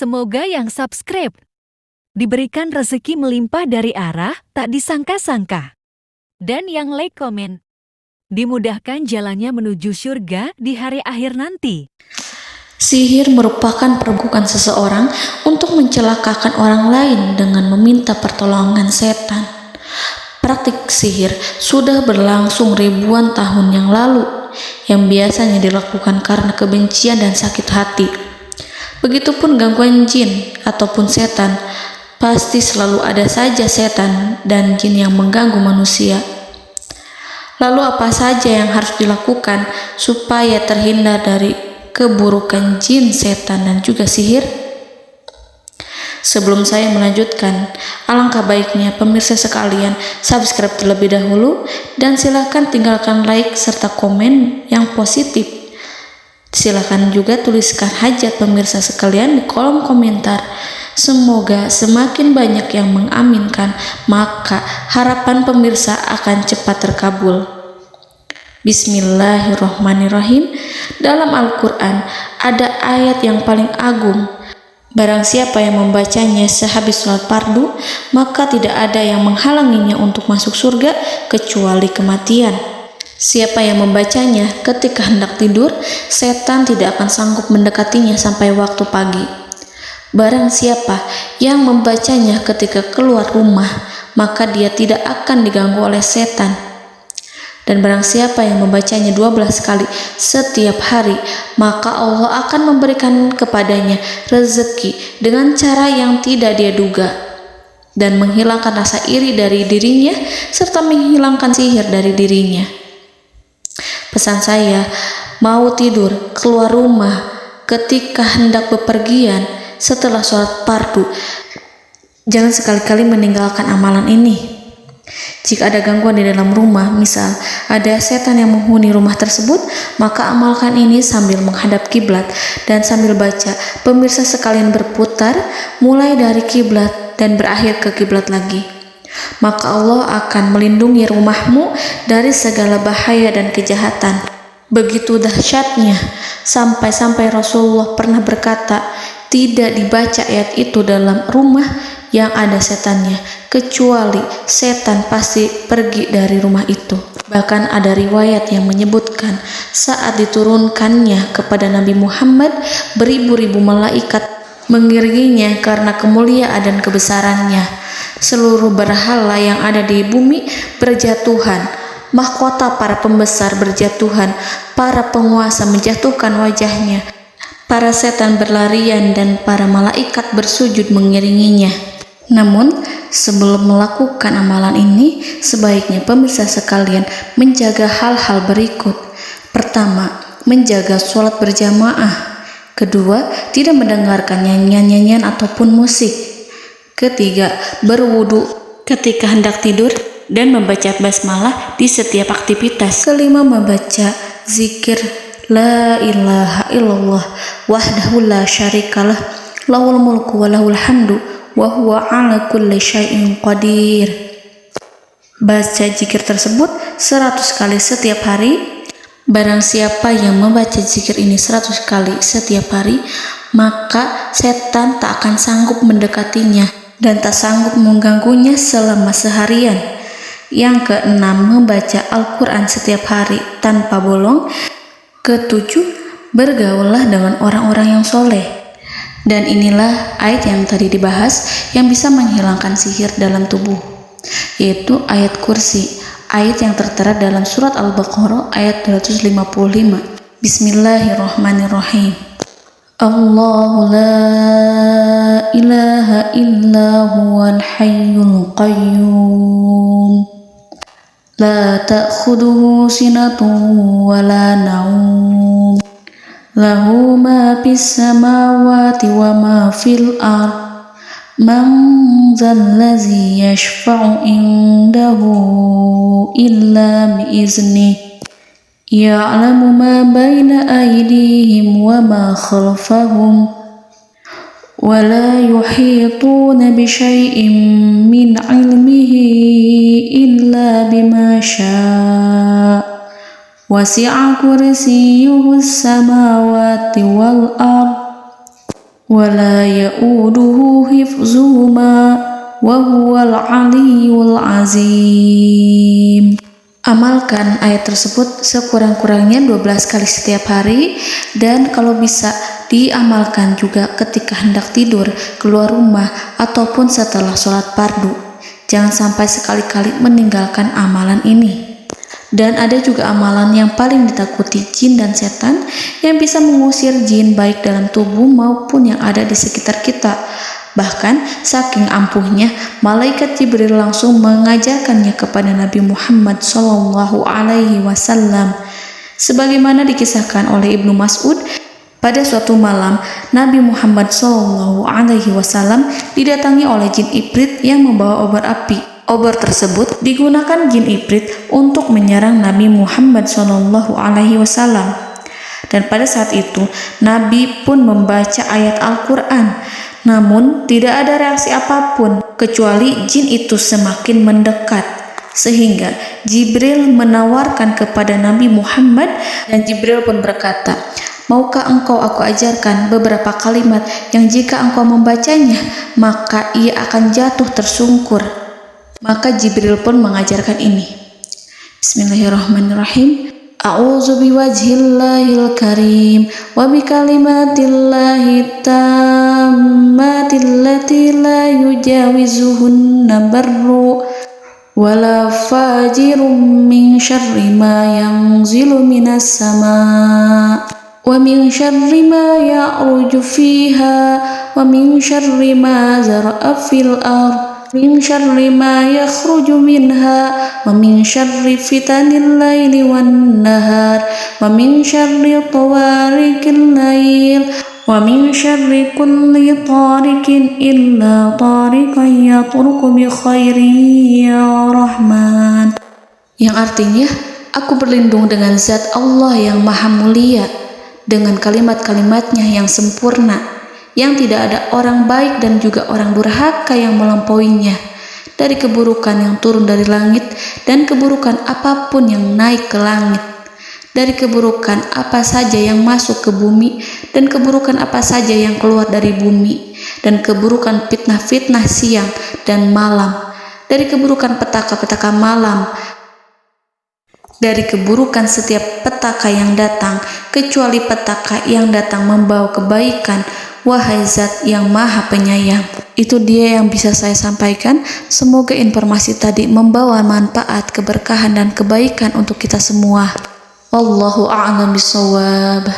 Semoga yang subscribe diberikan rezeki melimpah dari arah tak disangka-sangka. Dan yang like komen, dimudahkan jalannya menuju surga di hari akhir nanti. Sihir merupakan perbuatan seseorang untuk mencelakakan orang lain dengan meminta pertolongan setan. Praktik sihir sudah berlangsung ribuan tahun yang lalu, yang biasanya dilakukan karena kebencian dan sakit hati. Begitupun gangguan jin ataupun setan, pasti selalu ada saja setan dan jin yang mengganggu manusia. Lalu apa saja yang harus dilakukan supaya terhindar dari keburukan jin, setan, dan juga sihir? Sebelum saya melanjutkan, alangkah baiknya pemirsa sekalian subscribe terlebih dahulu dan silakan tinggalkan like serta komen yang positif. Silakan juga tuliskan hajat pemirsa sekalian di kolom komentar. Semoga semakin banyak yang mengaminkan, maka harapan pemirsa akan cepat terkabul. Bismillahirrahmanirrahim. Dalam Al-Quran ada ayat yang paling agung. Barang siapa yang membacanya sehabis sholat fardu, maka tidak ada yang menghalanginya untuk masuk surga kecuali kematian. Siapa yang membacanya ketika hendak tidur, setan tidak akan sanggup mendekatinya sampai waktu pagi. Barang siapa yang membacanya ketika keluar rumah, maka dia tidak akan diganggu oleh setan. Dan barang siapa yang membacanya 12 kali setiap hari, maka Allah akan memberikan kepadanya rezeki dengan cara yang tidak dia duga, dan menghilangkan rasa iri dari dirinya, serta menghilangkan sihir dari dirinya. Pesan saya, mau tidur, keluar rumah, ketika hendak bepergian, setelah sholat fardu, jangan sekali-kali meninggalkan amalan ini. Jika ada gangguan di dalam rumah, misal ada setan yang menghuni rumah tersebut, maka amalkan ini sambil menghadap kiblat dan sambil baca. Pemirsa sekalian berputar mulai dari kiblat dan berakhir ke kiblat lagi. Maka Allah akan melindungi rumahmu dari segala bahaya dan kejahatan. Begitu dahsyatnya, sampai-sampai Rasulullah pernah berkata, tidak dibaca ayat itu dalam rumah yang ada setannya, kecuali setan pasti pergi dari rumah itu. Bahkan ada riwayat yang menyebutkan saat diturunkannya kepada Nabi Muhammad, beribu-ribu malaikat mengiringinya karena kemuliaan dan kebesarannya. Seluruh berhala yang ada di bumi berjatuhan, mahkota para pembesar berjatuhan, para penguasa menjatuhkan wajahnya, para setan berlarian, dan para malaikat bersujud mengiringinya. Namun, sebelum melakukan amalan ini, sebaiknya pemirsa sekalian menjaga hal-hal berikut. Pertama, menjaga sholat berjamaah. Kedua, tidak mendengarkan nyanyian-nyanyian ataupun musik. Ketiga, berwudu ketika hendak tidur dan membaca basmalah di setiap aktivitas. Kelima, membaca zikir la ilaha illallah wahdahu la syarikalah lahul mulku wa lahul hamdu wa huwa ala kulli syai'in qadir. Baca zikir tersebut 100 kali setiap hari. Barang siapa yang membaca zikir ini 100 kali setiap hari, maka setan tak akan sanggup mendekatinya dan tak sanggup mengganggunya selama seharian. Yang keenam, membaca Al-Quran setiap hari tanpa bolong. Ketujuh, bergaullah dengan orang-orang yang soleh. Dan inilah ayat yang tadi dibahas yang bisa menghilangkan sihir dalam tubuh, yaitu ayat kursi, ayat yang tertera dalam surat Al-Baqarah ayat 255. Bismillahirrahmanirrahim. Allahu la ilaha illa huwal hayyul qayyum la ta'khuduhu sinatun wa la naum lahu ma fis samawati wa ma fil ard man zallazi yashfa'u indahu illa biiznih ya'lamu ma baina aydihim wa ma khalfahum wa la yuhituna bi syai'in min 'ilmihi illa bima syaa' wasi'a kursiyyuhu as-samawati wal ard ولا يؤوده حفظهما وهو العلي العظيم. Amalkan ayat tersebut sekurang-kurangnya 12 kali setiap hari, dan kalau bisa diamalkan juga ketika hendak tidur, keluar rumah, ataupun setelah sholat fardu. Jangan sampai sekali-kali meninggalkan amalan ini. Dan ada juga amalan yang paling ditakuti jin dan setan, yang bisa mengusir jin baik dalam tubuh maupun yang ada di sekitar kita. Bahkan saking ampuhnya, malaikat Jibril langsung mengajarkannya kepada Nabi Muhammad SAW. Sebagaimana dikisahkan oleh Ibnu Mas'ud, pada suatu malam Nabi Muhammad SAW didatangi oleh jin Ifrit yang membawa obor api. Obor tersebut digunakan jin Ifrit untuk menyerang Nabi Muhammad SAW. Dan pada saat itu Nabi pun membaca ayat Al-Quran. Namun tidak ada reaksi apapun, kecuali jin itu semakin mendekat. Sehingga Jibril menawarkan kepada Nabi Muhammad, dan Jibril pun berkata, "Maukah engkau aku ajarkan beberapa kalimat yang jika engkau membacanya, maka ia akan jatuh tersungkur?" Maka Jibril pun mengajarkan ini. Bismillahirrahmanirrahim. A'udzu biwajhillahil karim wa bikalimatillahi tammatil lati la yujawizuhunna barru wala fajirum min syarri ma yanzilu minas sama wa min syarri ma ya'ruju fiha wa min syarri ma zara'a fil ardh min syarri ma yakhruju minha wa min syarri fitanil laili wan nahar wa min syarri tawarikil lail wa min syarri kulli tarikin illa tarikan yatruku bi khairin ya Rahman. Yang artinya, aku berlindung dengan zat Allah yang maha mulia, dengan kalimat-kalimatnya yang sempurna, yang tidak ada orang baik dan juga orang durhaka yang melampauinya, dari keburukan yang turun dari langit dan keburukan apapun yang naik ke langit, dari keburukan apa saja yang masuk ke bumi dan keburukan apa saja yang keluar dari bumi, dan keburukan fitnah-fitnah siang dan malam, dari keburukan petaka-petaka malam, dari keburukan setiap petaka yang datang, kecuali petaka yang datang membawa kebaikan. Wahai Zat yang Maha Penyayang. Itu dia yang bisa saya sampaikan. Semoga informasi tadi membawa manfaat, keberkahan dan kebaikan untuk kita semua. Wallahu a'lam bishawab.